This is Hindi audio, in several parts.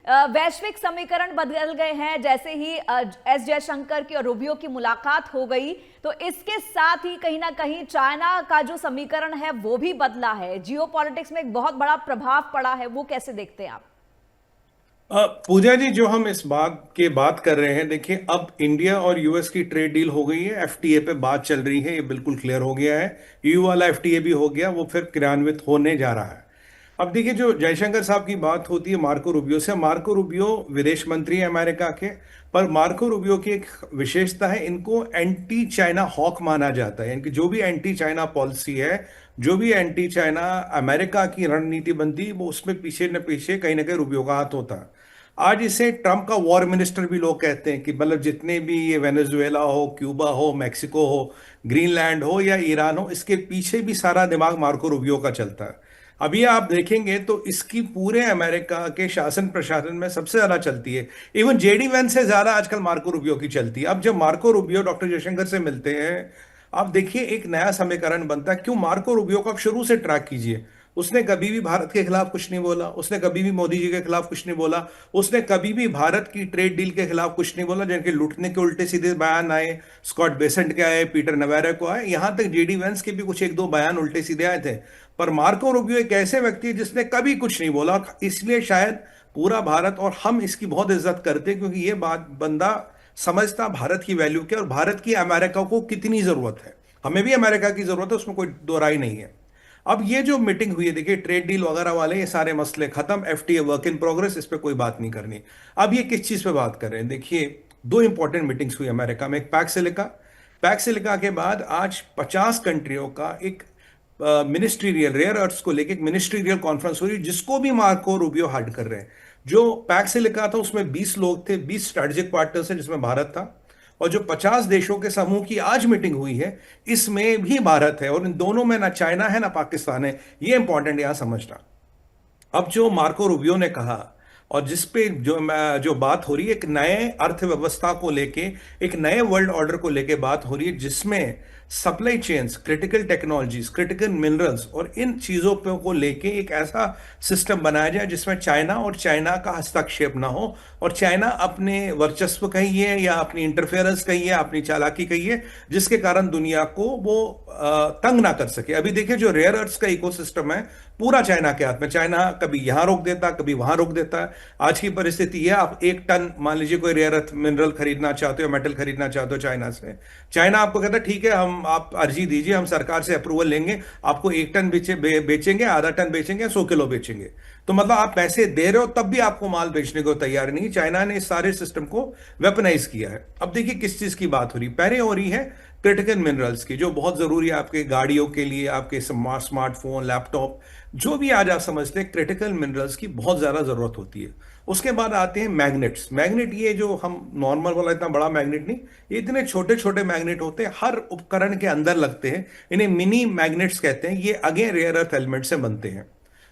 वैश्विक समीकरण बदल गए हैं। जैसे ही एस जयशंकर की और रूबियो की मुलाकात हो गई, तो इसके साथ ही कहीं ना कहीं चाइना का जो समीकरण है वो भी बदला है। जियोपॉलिटिक्स में एक बहुत बड़ा प्रभाव पड़ा है, वो कैसे देखते हैं आप? पूजा जी, जो हम इस बात कर रहे हैं, देखिए अब इंडिया और यूएस की ट्रेड डील हो गई है, एफटीए पे बात चल रही है, ये बिल्कुल क्लियर हो गया है। ईयू वाला एफटीए भी हो गया, वो फिर क्रियान्वित होने जा रहा है। अब देखिए, जो जयशंकर साहब की बात होती है मार्को रूबियो से, मार्को रूबियो विदेश मंत्री है अमेरिका के। पर मार्को रूबियो की एक विशेषता है, इनको एंटी चाइना हॉक माना जाता है। इनकी जो भी एंटी चाइना पॉलिसी है, जो भी एंटी चाइना अमेरिका की रणनीति बनती, वो उसमें पीछे न पीछे कहीं ना कहीं रूबियो का हाथ होता है। आज इसे ट्रंप का वॉर मिनिस्टर भी लोग कहते हैं, कि मतलब जितने भी ये वेनेजुएला हो, क्यूबा हो, मैक्सिको हो, ग्रीनलैंड हो या ईरान हो, इसके पीछे भी सारा दिमाग मार्को रूबियो का चलता है। अभी आप देखेंगे तो इसकी पूरे अमेरिका के शासन प्रशासन में सबसे ज्यादा चलती है। इवन जेडी वैंस से ज्यादा आजकल मार्को रूबियो की चलती है। अब जब मार्को रूबियो डॉक्टर जयशंकर से मिलते हैं, आप देखिए एक नया समीकरण बनता है। क्यों मार्को रूबियो को आप शुरू से ट्रैक कीजिए, उसने कभी भी भारत के खिलाफ कुछ नहीं बोला, उसने कभी भी मोदी जी के खिलाफ कुछ नहीं बोला, उसने कभी भी भारत की ट्रेड डील के खिलाफ कुछ नहीं बोला, जिनके लूटने के उल्टे सीधे बयान आए, स्कॉट बेसेंट के आए, पीटर नवेरा को आए, यहां तक जेडी वेंस के भी कुछ एक दो बयान उल्टे सीधे आए थे। पर मार्को रूबियो एक ऐसे व्यक्ति है जिसने कभी कुछ नहीं बोला, इसलिए शायद पूरा भारत और हम इसकी बहुत इज्जत करते हैं, क्योंकि ये बात बंदा समझता भारत की वैल्यू क्या और भारत की अमेरिका को कितनी जरूरत है। हमें भी अमेरिका की जरूरत है, उसमें कोई दो राय नहीं है। अब ये जो मीटिंग हुई है, देखिए ट्रेड डील वगैरह वाले ये सारे मसले खत्म, एफटीए वर्क इन प्रोग्रेस, इस पे कोई बात नहीं करनी। अब ये किस चीज पे बात कर रहे हैं, देखिए दो इंपॉर्टेंट मीटिंग्स हुई अमेरिका में। एक पैक्सिलिका के बाद आज 50 कंट्रियों का एक मिनिस्ट्रियल रेयर अर्थ्स को लेकर एक मिनिस्ट्रियल कॉन्फ्रेंस हो रही है, जिसको भी मार्को रूबियो हेड कर रहे हैं। जो पैक्सिलिका था उसमें 20 लोग थे, 20 स्ट्रेटेजिक पार्टनर्स हैं, जिसमें भारत था। और जो 50 देशों के समूह की आज मीटिंग हुई है, इसमें भी भारत है, और इन दोनों में ना चाइना है ना पाकिस्तान है। ये इंपॉर्टेंट यहां समझना। अब जो मार्को रूबियो ने कहा, और जिस पे जो बात हो रही है, एक नए अर्थव्यवस्था को लेके, एक नए वर्ल्ड ऑर्डर को लेके बात हो रही है, जिसमें supply chains, critical technologies, critical minerals और इन चीजों पे को लेके एक ऐसा सिस्टम बनाया जाए जिसमें चाइना और चाइना का हस्तक्षेप ना हो, और चाइना अपने वर्चस्व कहिए या अपनी इंटरफेरेंस कहिए, अपनी चालाकी कहिए, जिसके कारण दुनिया को वो तंग ना कर सके। अभी देखिए जो रेयर अर्थ्स का इकोसिस्टम है, पूरा चाइना के हाथ में। चाइना कभी यहां रोक देता, कभी वहां रोक देता है। आज की परिस्थिति है, आप 1 टन मान लीजिए कोई रेयर अर्थ मिनरल खरीदना चाहते हो, मेटल खरीदना चाहते हो चाइना से, चाइना आपको कहता है ठीक है, हम आप अर्जी दीजिए, हम सरकार से अप्रूवल लेंगे, आपको 1 टन बेचेंगे, आधा टन बेचेंगे, 100 किलो बेचेंगे। तो मतलब आप पैसे दे रहे हो तब भी आपको माल बेचने को तैयार नहीं। चाइना ने इस सारे सिस्टम को वेपनाइज किया है। अब देखिए किस चीज की बात हो रही, पहले हो रही है क्रिटिकल मिनरल्स की, जो बहुत जरूरी है आपके गाड़ियों के लिए, आपके स्मार्टफोन, लैपटॉप, जो भी आज आप समझते हैं, क्रिटिकल मिनरल्स की बहुत ज्यादा जरूरत होती है। उसके बाद आते हैं मैग्नेट्स। मैग्नेट ये जो हम नॉर्मल वाला इतना बड़ा मैग्नेट नहीं, ये इतने छोटे छोटे मैग्नेट होते हैं, हर उपकरण के अंदर लगते हैं, इन्हें मिनी मैग्नेट्स कहते हैं। ये अगेन रेयर अर्थ एलिमेंट से बनते हैं।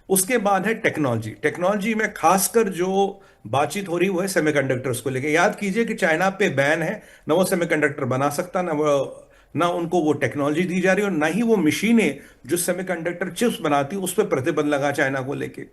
उसके बाद है टेक्नोलॉजी। टेक्नोलॉजी में खासकर जो बातचीत हो रही है वो है सेमीकंडक्टर्स को लेके। याद कीजिए कि चाइना पे बैन है, ना वो सेमीकंडक्टर बना सकता, ना उनको वो टेक्नोलॉजी दी जा रही, और ना ही वो मशीनें जो सेमीकंडक्टर चिप्स बनाती उस पर प्रतिबंध लगा चाइना को लेके।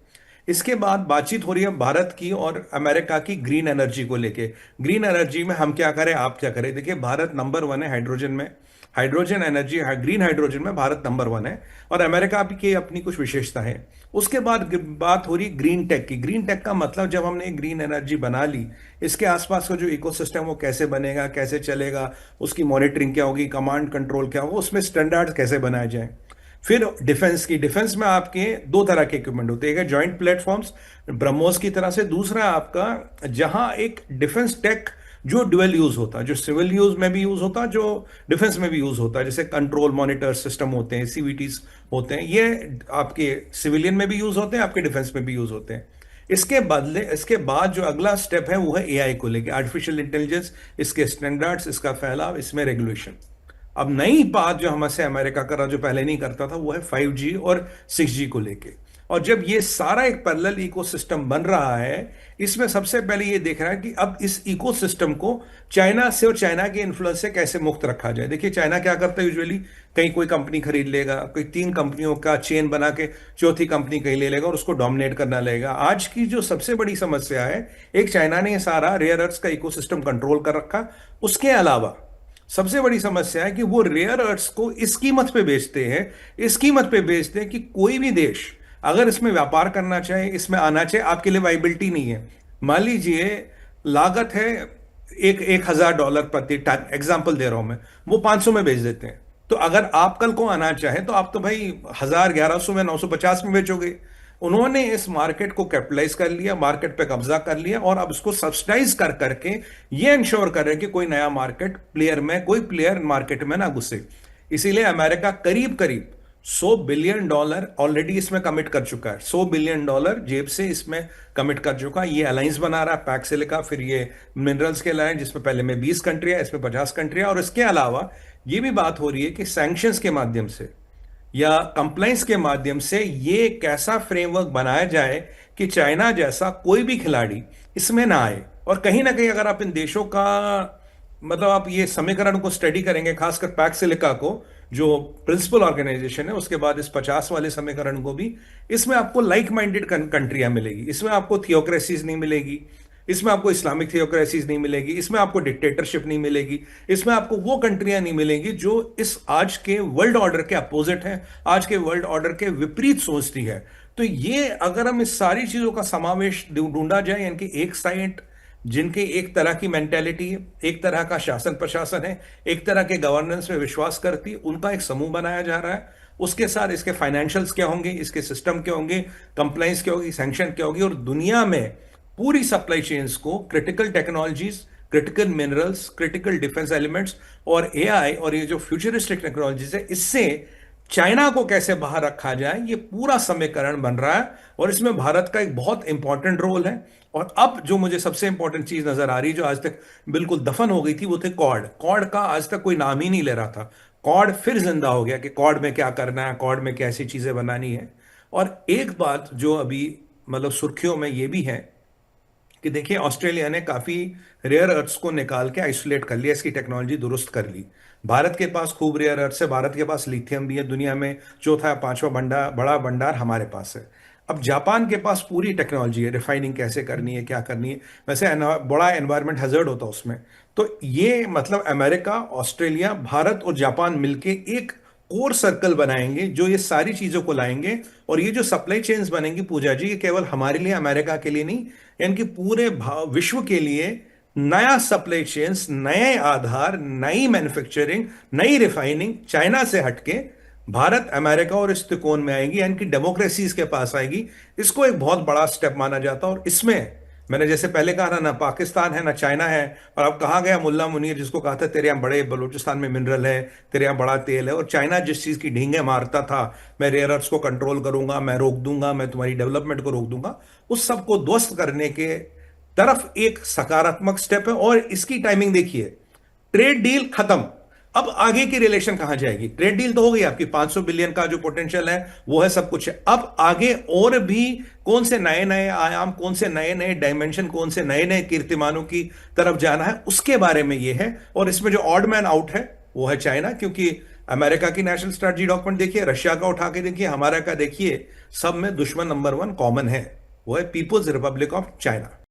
इसके बाद बातचीत हो रही है भारत की और अमेरिका की ग्रीन एनर्जी को लेके। ग्रीन एनर्जी में हम क्या करें, आप क्या करें। देखिए भारत नंबर 1 है हाइड्रोजन में, हाइड्रोजन एनर्जी, ग्रीन हाइड्रोजन में भारत नंबर 1 है, और अमेरिका की अपनी कुछ विशेषता है। उसके बाद बात हो रही ग्रीन टेक की। ग्रीन टेक का मतलब, जब हमने ग्रीन एनर्जी बना ली, इसके आसपास का जो इकोसिस्टम वो कैसे बनेगा, कैसे चलेगा, उसकी मॉनिटरिंग क्या होगी, कमांड कंट्रोल क्या होगा, उसमें स्टैंडर्ड्स कैसे बनाए जाएं। फिर डिफेंस की, डिफेंस में आपके दो तरह के इक्विपमेंट होते हैं। एक है जॉइंट प्लेटफॉर्म्स ब्रह्मोस की तरह से, दूसरा आपका जहां एक डिफेंस टेक जो ड्युअल यूज होता है, जो सिविल यूज में भी यूज होता है, जो डिफेंस में भी यूज होता है, जैसे कंट्रोल मॉनिटर सिस्टम होते हैं, सीवीटीज होते हैं, ये आपके सिविलियन में भी यूज होते हैं, आपके डिफेंस में भी यूज होते हैं। इसके बाद जो अगला स्टेप है वो है एआई को लेके, आर्टिफिशियल इंटेलिजेंस, इसके स्टैंडर्ड्स, इसका फैलाव, इसमें रेगुलेशन। अब नई बात जो हमसे अमेरिका कर रहा, जो पहले नहीं करता था, वो है 5G और 6G को लेके। और जब ये सारा एक पैरेलल इकोसिस्टम बन रहा है, इसमें सबसे पहले ये देख रहा है कि अब इस इकोसिस्टम को चाइना से और चाइना के इन्फ्लुएंस से कैसे मुक्त रखा जाए। देखिए चाइना क्या करता है यूजुअली, कहीं कोई कंपनी खरीद लेगा, कोई 3 कंपनियों का चेन बना के चौथी कंपनी कहीं ले लेगा और उसको डोमिनेट करना लेगा। आज की जो सबसे बड़ी समस्या है, एक चाइना ने सारा रेयर अर्थ्स का इकोसिस्टम कंट्रोल कर रखा, उसके अलावा सबसे बड़ी समस्या है कि वो रेयर अर्थ्स को इस कीमत पे बेचते हैं, इस कीमत पे बेचते हैं कि कोई भी देश अगर इसमें व्यापार करना चाहे, इसमें आना चाहे, आपके लिए वाइबिलिटी नहीं है। मान लीजिए लागत है $1,000 प्रति टन, एग्जाम्पल दे रहा हूं मैं, वो 500 में बेच देते हैं। तो अगर आप कल को आना चाहे तो आप तो भाई 1000, 1100 में, 950 में बेचोगे। उन्होंने इस मार्केट को कैपिटलाइज कर लिया, मार्केट पे कब्जा कर लिया और अब इसको सब्सिडाइज कर करके ये इंश्योर कर रहे हैं कि कोई नया मार्केट प्लेयर में, कोई प्लेयर मार्केट में ना घुसे। इसीलिए अमेरिका करीब करीब $100 बिलियन ऑलरेडी इसमें कमिट कर चुका है। $100 बिलियन जेब से इसमें कमिट कर चुका है। ये अलायंस बना रहा है पैक सिलिका, फिर ये मिनरल्स के अलायंस जिसमें पहले में 20 कंट्रियां, इसमें 50 कंट्रियां, और इसके अलावा ये भी बात हो रही है कि सैंक्शंस के माध्यम से या कंप्लाइंस के माध्यम से ये कैसा फ्रेमवर्क बनाया जाए कि चाइना जैसा कोई भी खिलाड़ी इसमें ना आए। और कहीं ना कहीं अगर आप इन देशों का मतलब आप ये समीकरण को स्टडी करेंगे, खासकर पैक सिलिका को जो प्रिंसिपल ऑर्गेनाइजेशन है, उसके बाद इस 50 वाले समीकरण को भी, इसमें आपको लाइक माइंडेड कंट्रियां मिलेगी, इसमें आपको थियोक्रेसीज नहीं मिलेगी, इसमें आपको इस्लामिक थियोक्रेसीज नहीं मिलेगी, इसमें आपको डिक्टेटरशिप नहीं मिलेगी, इसमें आपको वो कंट्रियां नहीं मिलेंगी जो इस आज के वर्ल्ड ऑर्डर के अपोजिट हैं, आज के वर्ल्ड ऑर्डर के विपरीत सोचती है। तो ये अगर हम इस सारी चीजों का समावेश ढूंढा जाए, यानी कि एक साइड जिनके एक तरह की मेंटेलिटी है, एक तरह का शासन प्रशासन है, एक तरह के गवर्नेंस में विश्वास करती, उनका एक समूह बनाया जा रहा है। उसके साथ इसके फाइनेंशियल्स क्या होंगे, इसके सिस्टम क्या होंगे, कंप्लाइंस क्या होगी, सैंक्शन क्या होगी, और दुनिया में पूरी सप्लाई चेन्स को critical technologies, critical minerals, critical defence elements और एआई और ये जो फ्यूचरिस्टिक टेक्नोलॉजीज है, इससे चाइना को कैसे बाहर रखा जाए, ये पूरा समीकरण बन रहा है। और इसमें भारत का एक बहुत इंपॉर्टेंट रोल है। और अब जो मुझे सबसे इंपॉर्टेंट चीज नजर आ रही है, जो आज तक बिल्कुल दफन हो गई थी, वो थे कॉर्ड। कॉर्ड का आज तक कोई नाम ही नहीं ले रहा था। कॉर्ड फिर जिंदा हो गया कि कॉर्ड में क्या करना है, कॉर्ड में कैसी चीजें बनानी है। और एक बात जो अभी मतलब सुर्खियों में ये भी है कि देखिए ऑस्ट्रेलिया ने काफी रेयर अर्थ्स को निकाल के आइसोलेट कर लिया, इसकी टेक्नोलॉजी दुरुस्त कर ली। भारत के पास खूब रेयर अर्थ्स है, भारत के पास लिथियम भी है, दुनिया में चौथा या पांचवा बड़ा भंडार हमारे पास है। अब जापान के पास पूरी टेक्नोलॉजी है, रिफाइनिंग कैसे करनी है, क्या करनी है, वैसे बड़ा एनवायरमेंट हैजर्ड होता है उसमें। तो ये मतलब अमेरिका, ऑस्ट्रेलिया, भारत और जापान मिलके एक कोर सर्कल बनाएंगे जो ये सारी चीजों को लाएंगे। और ये जो सप्लाई चेन्स बनेंगी पूजा जी, ये केवल हमारे लिए, अमेरिका के लिए नहीं, यानी कि पूरे विश्व के लिए नया सप्लाई चेन्स, नए आधार, नई मैन्युफैक्चरिंग, नई रिफाइनिंग चाइना से हटके भारत, अमेरिका और इस त्रिकोण में आएगी, यानी कि डेमोक्रेसीज के पास आएगी। इसको एक बहुत बड़ा स्टेप माना जाता है। और इसमें मैंने जैसे पहले कहा ना पाकिस्तान है ना चाइना है, और अब कहा गया मुल्ला मुनीर जिसको कहा था तेरे यहाँ बड़े बलूचिस्तान में मिनरल है, तेरे यहाँ बड़ा तेल है, और चाइना जिस चीज की ढींगे मारता था, मैं रेयर अर्थ्स को कंट्रोल करूंगा, मैं रोक दूंगा, मैं तुम्हारी डेवलपमेंट को रोक दूंगा, उस सबको ध्वस्त करने के तरफ एक सकारात्मक स्टेप है। और इसकी टाइमिंग देखिए, ट्रेड डील खत्म, अब आगे की रिलेशन कहां जाएगी। ट्रेड डील तो हो गई आपकी, 500 बिलियन का जो पोटेंशियल है वो है, सब कुछ है। अब आगे और भी कौन से नए नए आयाम, कौन से नए नए डायमेंशन, कौन से नए नए कीर्तिमानों की तरफ जाना है, उसके बारे में ये है। और इसमें जो ऑड मैन आउट है वो है चाइना, क्योंकि अमेरिका की नेशनल स्ट्रेटजी डॉक्यूमेंट देखिए, रशिया का उठा के देखिए, हमारा का देखिए, सब में दुश्मन नंबर 1 कॉमन है, वो है पीपुल्स रिपब्लिक ऑफ चाइना।